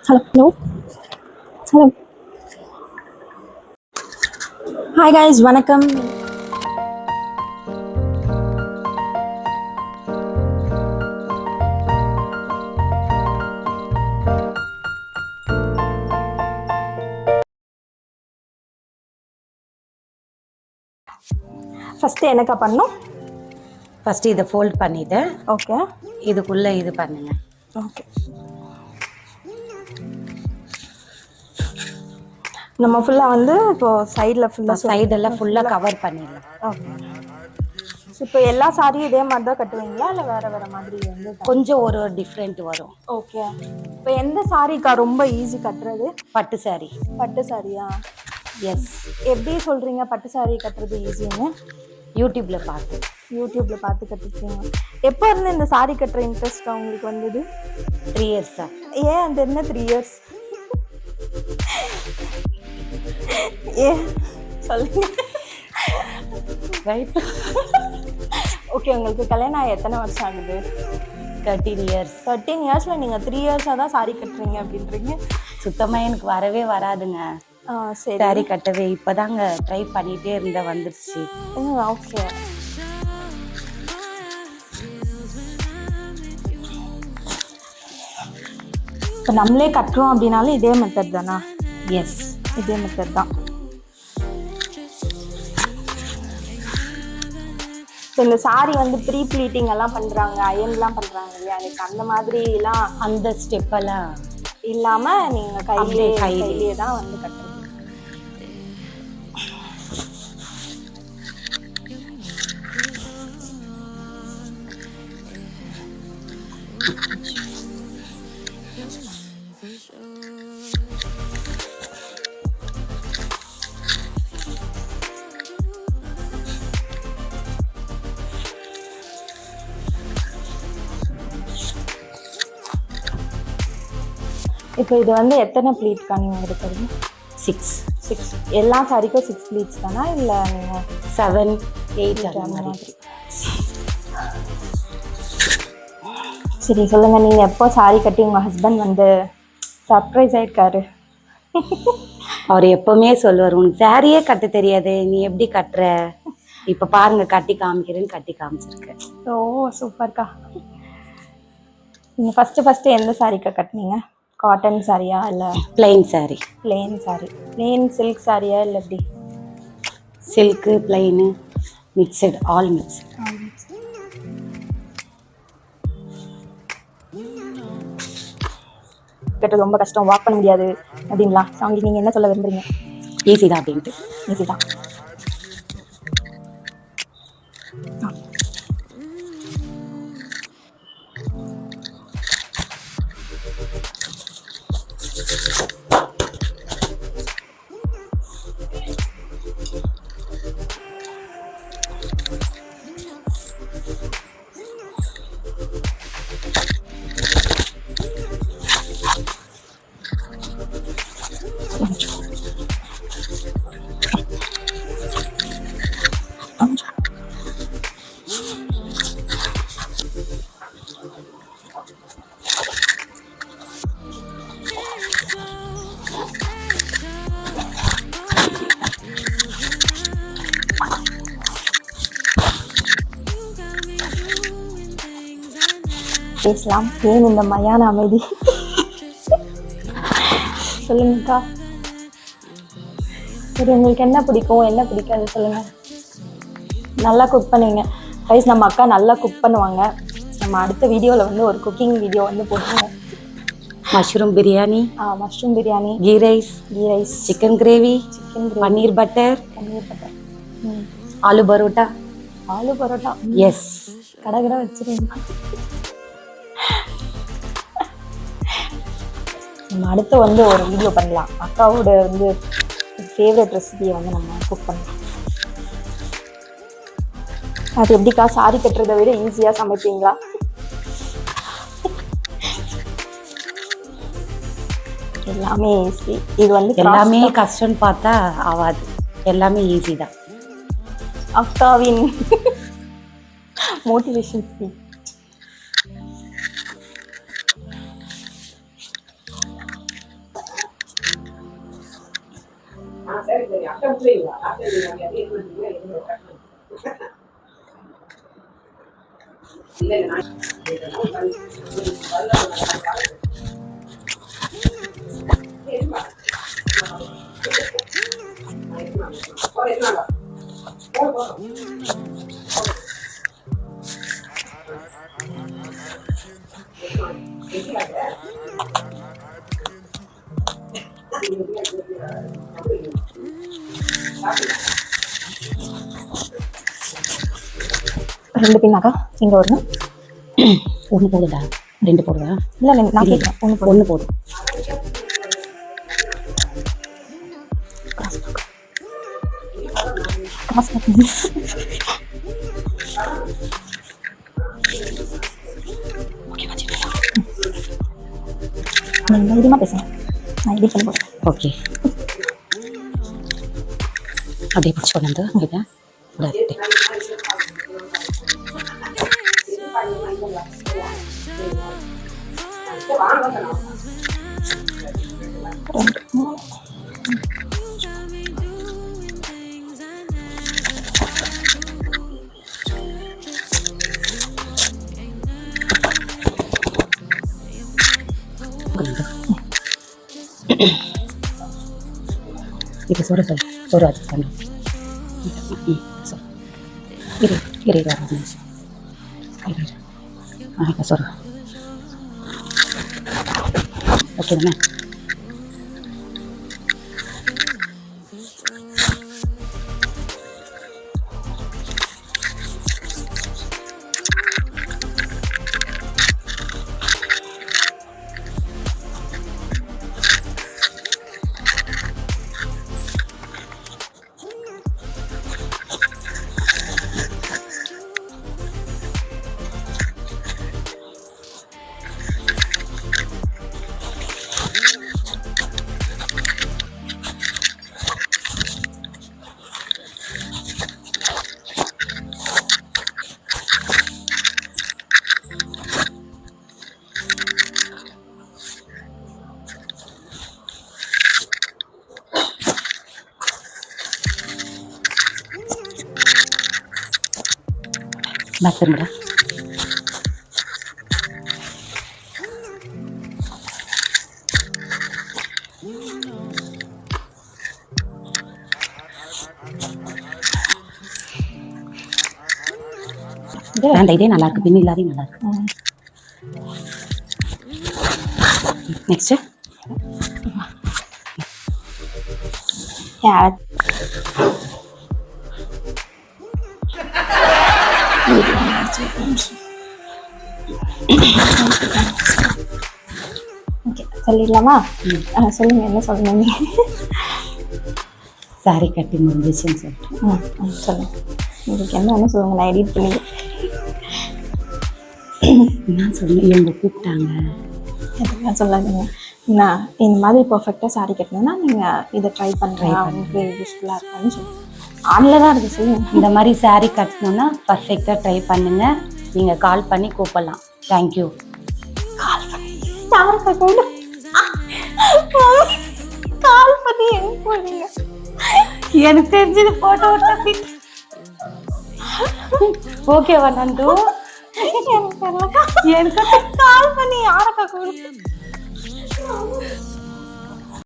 Hello. Hello. Hi guys, வணக்கம். First என்னக்கா பண்ணணும்? ஃபஸ்ட்டு இதை ஃபோல்ட் பண்ணிவிட்டு ஓகே. இதுக்குள்ளே இது பண்ணுங்க. ஓகே. நம்ம ஃபுல்லாக வந்து இப்போது சைடெல்லாம் ஃபுல்லாக கவர் பண்ணிடலாம். ஓகே. இப்போ எல்லா சாரியும் இதே மாதிரி தான் கட்டுவீங்களா இல்லை வேறு வேறு மாதிரி வந்து? கொஞ்சம் ஒரு டிஃப்ரெண்ட் வரும். ஓகே. இப்போ எந்த சாரிக்கா ரொம்ப ஈஸி கட்டுறது? பட்டு சாரி. பட்டு சாரியா? எஸ். எப்படி சொல்கிறீங்க பட்டு சாரி கட்டுறது ஈஸின்னு? யூடியூப்பில் பார்த்து கற்றுருக்கீங்க. எப்போ இருந்து இந்த சாரி கட்டுற இன்ட்ரெஸ்ட் உங்களுக்கு வந்தது? 3 years தான். ஏன் அந்த என்ன 3 years? ஏன் சொல்லுங்க. ரைட். ஓகே. உங்களுக்கு கல்யாணம் ஆகி எத்தனை வருஷம் ஆகுது? 13 years. 13 yearsல நீங்கள் 3 yearsஸாக தான் சாரி கட்டுறீங்க அப்படின்றீங்க. சுத்தமாக எனக்கு வரவே வராதுங்க சரி. சாரி கட்டவே. இப்போதாங்க ட்ரை பண்ணிகிட்டே இருந்தேன், வந்துருச்சு. ஓகே. இப்போ நம்மளே கட்டுறோம் அப்படின்னாலும் இதே மெத்தட் தானா? எஸ், இதே மெத்தட் தான். இப்போ இந்த சாரி வந்து ப்ரீ ப்ளீட்டிங் எல்லாம் பண்ணுறாங்க, அயன்லாம் பண்ணுறாங்க இல்லையா? அதுக்கு அந்த மாதிரிலாம் அந்த ஸ்டெப்பெல்லாம் இல்லாமல் நீங்கள் கையிலே தான் வந்து கட்டுறீங்க. இப்போ இது வந்து எத்தனை ப்ளீட்க்கா நீங்கள் எடுக்கிறது? 6. எல்லா சாரிக்கும் 6 ப்ளீட்ஸ் தானா இல்லை நீங்கள் 7, 8 அந்த மாதிரி? சரி, சொல்லுங்கள். நீங்கள் எப்போ சாரி கட்டி உங்கள் ஹஸ்பண்ட் வந்து சர்ப்ரைஸ் ஆகிருக்காரு? அவர் எப்போவுமே சொல்லுவார், உனக்கு சாரியே கட்ட தெரியாது, நீ எப்படி கட்டுற? இப்போ பாருங்க, கட்டி காமிக்கிறேன்னு கட்டி காமிச்சிருக்கேன். ஓ சூப்பர்க்கா. நீங்கள் ஃபஸ்ட்டு எந்த சாரிக்கா கட்டினீங்க? காட்டன் சாரியா இல்லை பிளெயின் சாரி? பிளெயின் சில்க் சாரியா இல்லை எப்படி? Silk, plain, mixed, all mix. கட்டுறது ரொம்ப கஷ்டம், வாக் பண்ண முடியாது அப்படிங்களா? அவங்களுக்கு நீங்கள் என்ன சொல்ல விரும்புறீங்க? ஈஸி தான் அப்படின்ட்டு. ஈஸி தான். பேசலாம். ஏன் இந்த மயான அமைதி? சொல்லுங்கக்கா. சரி, உங்களுக்கு என்ன பிடிக்கும் என்ன பிடிக்காது சொல்லுங்கள். நல்லா குக் பண்ணுவீங்க கைஸ். நம்ம அக்கா நல்லா குக் பண்ணுவாங்க. நம்ம அடுத்த வீடியோவில் வந்து ஒரு குக்கிங் வீடியோ வந்து போட்டுருவோம். Mushroom biryani, mushroom biryani, ghee rice, chicken gravy, paneer butter, aloo paratha. Yes, கடை வச்சுருங்க. நம்ம அடுத்து வந்து ஒரு வீடியோ பண்ணலாம். அக்காவோட வந்து ஃபேவரட் ரெசிபியை வந்து நம்ம குக் பண்ணலாம். அது எப்படிக்கா? சாரி கட்டுறதை விட ஈஸியாக சமைப்பீங்களா? எல்லாமே ஈஸி. இது வந்து எல்லாமே கஷ்டம்னு பார்த்தா ஆகாது, எல்லாமே ஈஸி தான். அக்காவின் மோட்டிவேஷன் ஸ்பீச். 2 பின்னாக்கா இங்கே ஒன்று. ஒன்று போதுடா, 2 போடுவா? இல்லை இல்லை, நான் கேட்குறேன். ஒன்று போதும். காசு நீங்கள் தைரியமாக பேசுங்க, நான் எடிட் பண்ணி போடுறேன். ஓகே, அப்படியே பிடிச்சி கொண்டு வந்து இதை விட. இப்போ சோறு அட்ஜஸ்ட் பண்ணு. இரு இப்போ சோறு ஓகே தானே? பாத்ரூம்டா. வேண்டாம், இதே நல்லா இருக்கு, பின் இல்லாதே நல்லா இருக்கு. நெக்ஸ்ட் ஓகே, சொல்லிடலாமா? சொல்லுங்க, என்ன சொல்லணும்? சாரி கட்டி முடிஞ்சிச்சுன்னு சொல்லிட்டு சொல்லுங்க. உங்களுக்கு என்ன வேணும் சொல்லுங்க, நான் எடிட் பண்ணி. நான் சொன்னேன், இவங்க கூப்பிட்டாங்க. எதுவும் சொல்லாதீங்க. நான் இந்த மாதிரி பர்ஃபெக்டாக சாரி கட்டணும்னா நீங்கள் இதை ட்ரை பண்ணுறேன், உங்களுக்கு யூஸ்ஃபுல்லாக இருக்கான்னு சொல்லுங்கள். ஆன்ல தான் இருக்குது, சொல்லுங்கள். இந்த மாதிரி சாரி கட்டணும்னா பர்ஃபெக்டாக ட்ரை பண்ணுங்க. நீங்கள் கால் பண்ணி கூப்பிடலாம். தேங்க்யூ. கால் பண்ணி கால் பண்ணி எங்க போறீங்க? எனக்கு தெரிஞ்சது போட்டோ விட்டு ஓகேவா நந்து? எனக்கு கால் பண்ணி யாரக்கா கூப்பிட்டு